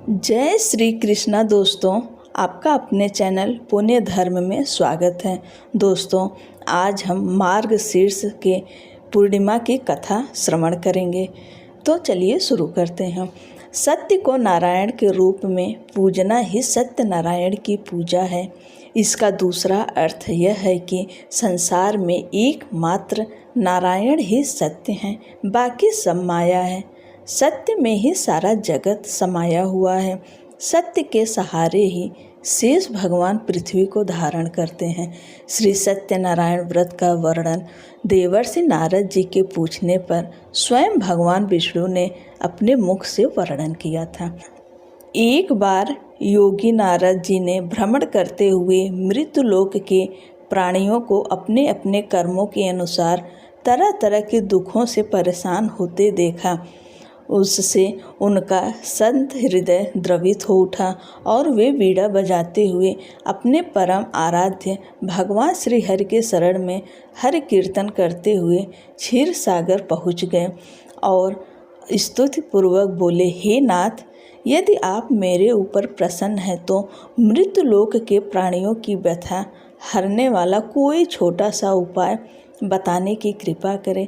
जय श्री कृष्णा दोस्तों, आपका अपने चैनल पुण्य धर्म में स्वागत है। दोस्तों, आज हम मार्गशीर्ष के पूर्णिमा की कथा श्रवण करेंगे। तो चलिए शुरू करते हैं। सत्य को नारायण के रूप में पूजना ही सत्यनारायण की पूजा है। इसका दूसरा अर्थ यह है कि संसार में एकमात्र नारायण ही सत्य हैं, बाकी सब माया है। सत्य में ही सारा जगत समाया हुआ है। सत्य के सहारे ही शेष भगवान पृथ्वी को धारण करते हैं। श्री सत्यनारायण व्रत का वर्णन देवर्षि नारद जी के पूछने पर स्वयं भगवान विष्णु ने अपने मुख से वर्णन किया था। एक बार योगी नारद जी ने भ्रमण करते हुए मृत्युलोक के प्राणियों को अपने अपने कर्मों के अनुसार तरह तरह के दुखों से परेशान होते देखा। उससे उनका संत हृदय द्रवित हो उठा और वे वीणा बजाते हुए अपने परम आराध्य भगवान श्री हरि के शरण में हरि कीर्तन करते हुए क्षीर सागर पहुँच गए और स्तुति पूर्वक बोले, हे नाथ, यदि आप मेरे ऊपर प्रसन्न हैं तो मृत्युलोक के प्राणियों की व्यथा हरने वाला कोई छोटा सा उपाय बताने की कृपा करें।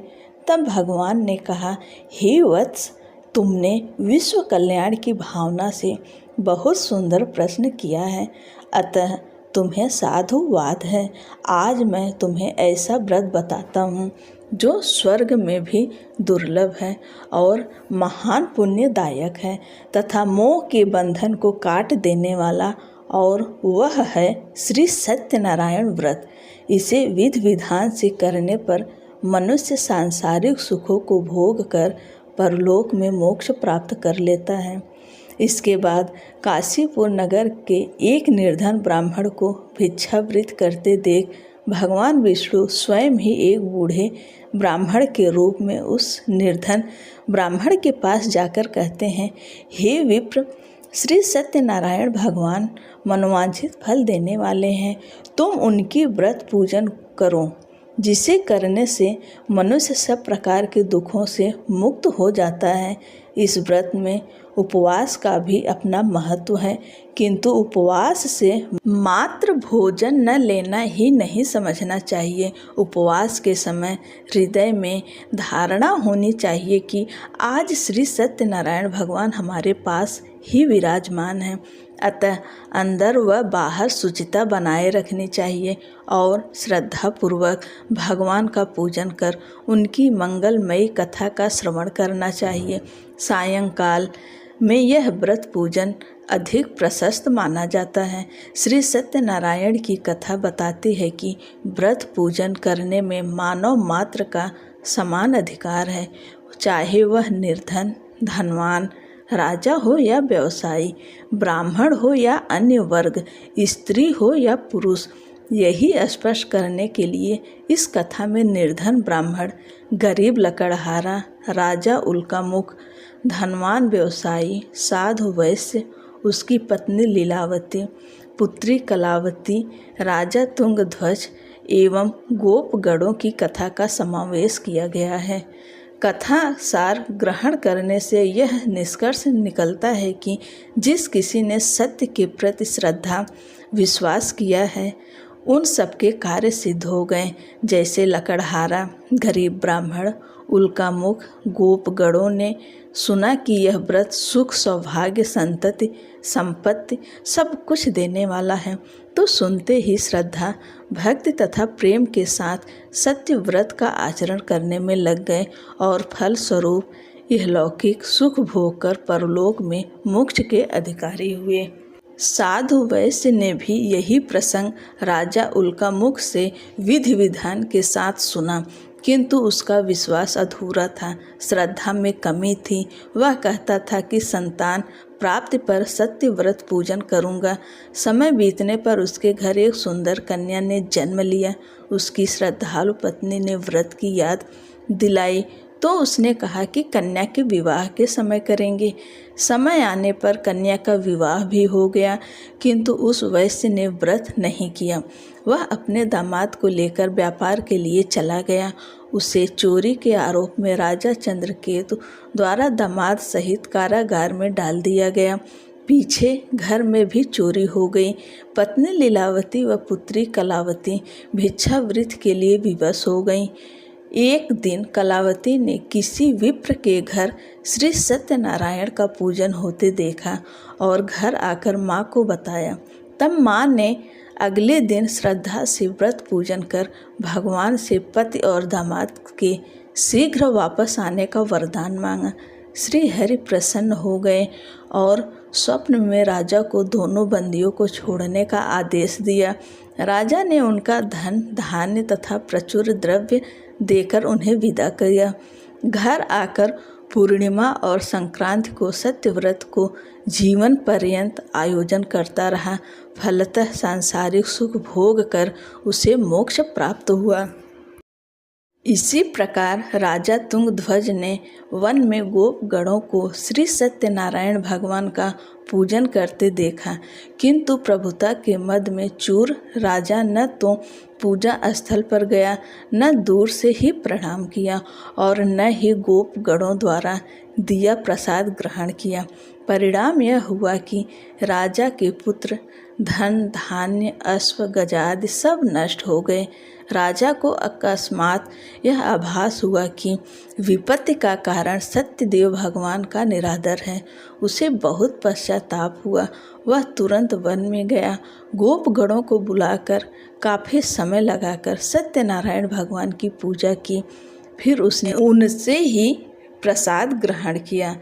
तब भगवान ने कहा, हे वत्स, तुमने विश्व कल्याण की भावना से बहुत सुंदर प्रश्न किया है, अतः तुम्हें साधुवाद है। आज मैं तुम्हें ऐसा व्रत बताता हूँ जो स्वर्ग में भी दुर्लभ है और महान पुण्यदायक है तथा मोह के बंधन को काट देने वाला, और वह है श्री सत्यनारायण व्रत। इसे विधि विधान से करने पर मनुष्य सांसारिक सुखों को भोग कर परलोक में मोक्ष प्राप्त कर लेता है। इसके बाद काशीपुर नगर के एक निर्धन ब्राह्मण को भिक्षावृत्ति करते देख भगवान विष्णु स्वयं ही एक बूढ़े ब्राह्मण के रूप में उस निर्धन ब्राह्मण के पास जाकर कहते हैं, हे विप्र, श्री सत्यनारायण भगवान मनोवांछित फल देने वाले हैं। तुम उनकी व्रत पूजन करो, जिसे करने से मनुष्य सब प्रकार के दुखों से मुक्त हो जाता है। इस व्रत में उपवास का भी अपना महत्व है, किंतु उपवास से मात्र भोजन न लेना ही नहीं समझना चाहिए। उपवास के समय हृदय में धारणा होनी चाहिए कि आज श्री सत्यनारायण भगवान हमारे पास ही विराजमान है, अतः अंदर व बाहर शुचिता बनाए रखनी चाहिए और श्रद्धापूर्वक भगवान का पूजन कर उनकी मंगलमयी कथा का श्रवण करना चाहिए। सायंकाल में यह व्रत पूजन अधिक प्रशस्त माना जाता है। श्री सत्यनारायण की कथा बताती है कि व्रत पूजन करने में मानव मात्र का समान अधिकार है, चाहे वह निर्धन, धनवान, राजा हो या व्यवसायी, ब्राह्मण हो या अन्य वर्ग, स्त्री हो या पुरुष। यही स्पष्ट करने के लिए इस कथा में निर्धन ब्राह्मण, गरीब लकड़हारा, राजा उल्कामुख, धनवान व्यवसायी, साधु वैश्य, उसकी पत्नी लीलावती, पुत्री कलावती, राजा तुंगध्वज एवं गोपगणों की कथा का समावेश किया गया है। कथा सार ग्रहण करने से यह निष्कर्ष निकलता है कि जिस किसी ने सत्य के प्रति श्रद्धा विश्वास किया है, उन सबके कार्य सिद्ध हो गए। जैसे लकड़हारा, गरीब ब्राह्मण, उल्कामुख, गोपगणों ने सुना कि यह व्रत सुख, सौभाग्य, संतति, संपत्ति सब कुछ देने वाला है, तो सुनते ही श्रद्धा, भक्ति तथा प्रेम के साथ सत्य व्रत का आचरण करने में लग गए और फल स्वरूप यह लौकिक सुख भोग कर परलोक में मोक्ष के अधिकारी हुए। साधु वैश्य ने भी यही प्रसंग राजा उल्कामुख से विधि विधान के साथ सुना, किंतु उसका विश्वास अधूरा था, श्रद्धा में कमी थी। वह कहता था कि संतान प्राप्ति पर सत्य व्रत पूजन करूँगा। समय बीतने पर उसके घर एक सुंदर कन्या ने जन्म लिया। उसकी श्रद्धालु पत्नी ने व्रत की याद दिलाई तो उसने कहा कि कन्या के विवाह के समय करेंगे। समय आने पर कन्या का विवाह भी हो गया, किंतु उस वैश्य ने व्रत नहीं किया। वह अपने दामाद को लेकर व्यापार के लिए चला गया। उसे चोरी के आरोप में राजा चंद्रकेतु द्वारा दामाद सहित कारागार में डाल दिया गया। पीछे घर में भी चोरी हो गई। पत्नी लीलावती व पुत्री कलावती भिक्षावृत्ति के लिए विवश हो गईं। एक दिन कलावती ने किसी विप्र के घर श्री सत्यनारायण का पूजन होते देखा और घर आकर माँ को बताया। तब माँ ने अगले दिन श्रद्धा से व्रत पूजन कर भगवान से पति और दामाद के शीघ्र वापस आने का वरदान मांगा। श्री हरि प्रसन्न हो गए और स्वप्न में राजा को दोनों बंदियों को छोड़ने का आदेश दिया। राजा ने उनका धन धान्य तथा प्रचुर द्रव्य देकर उन्हें विदा किया। घर आकर पूर्णिमा और संक्रांति को सत्यव्रत को जीवन पर्यंत आयोजन करता रहा। फलतः सांसारिक सुख भोग कर उसे मोक्ष प्राप्त हुआ। इसी प्रकार राजा तुंगध्वज ने वन में गोप गणों को श्री सत्यनारायण भगवान का पूजन करते देखा, किंतु प्रभुता के मद में चूर राजा न तो पूजा स्थल पर गया, न दूर से ही प्रणाम किया और न ही गोप गणों द्वारा दिया प्रसाद ग्रहण किया। परिणाम यह हुआ कि राजा के पुत्र, धन धान्य, अश्व गजादि सब नष्ट हो गए। राजा को अकस्मात यह आभास हुआ कि विपत्ति का कारण सत्यदेव भगवान का निरादर है। उसे बहुत पश्चाताप हुआ। वह तुरंत वन में गया, गोप गणों को बुलाकर काफ़ी समय लगाकर सत्यनारायण भगवान की पूजा की। फिर उसने उनसे ही प्रसाद ग्रहण किया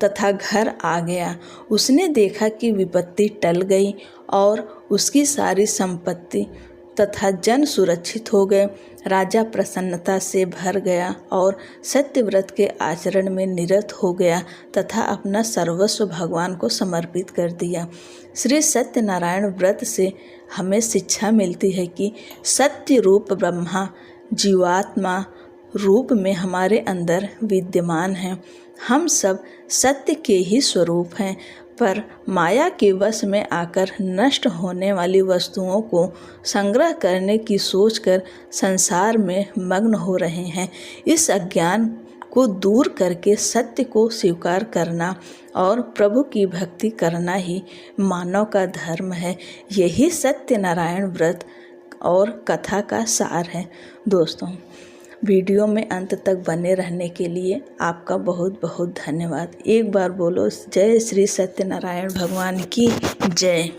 तथा घर आ गया। उसने देखा कि विपत्ति टल गई और उसकी सारी संपत्ति तथा जन सुरक्षित हो गए। राजा प्रसन्नता से भर गया और सत्यव्रत के आचरण में निरत हो गया तथा अपना सर्वस्व भगवान को समर्पित कर दिया। श्री सत्यनारायण व्रत से हमें शिक्षा मिलती है कि सत्य रूप ब्रह्मा जीवात्मा रूप में हमारे अंदर विद्यमान है। हम सब सत्य के ही स्वरूप हैं, पर माया के वश में आकर नष्ट होने वाली वस्तुओं को संग्रह करने की सोचकर संसार में मग्न हो रहे हैं। इस अज्ञान को दूर करके सत्य को स्वीकार करना और प्रभु की भक्ति करना ही मानव का धर्म है। यही सत्यनारायण व्रत और कथा का सार है। दोस्तों, वीडियो में अंत तक बने रहने के लिए आपका बहुत बहुत धन्यवाद। एक बार बोलो जय श्री सत्यनारायण भगवान की जय।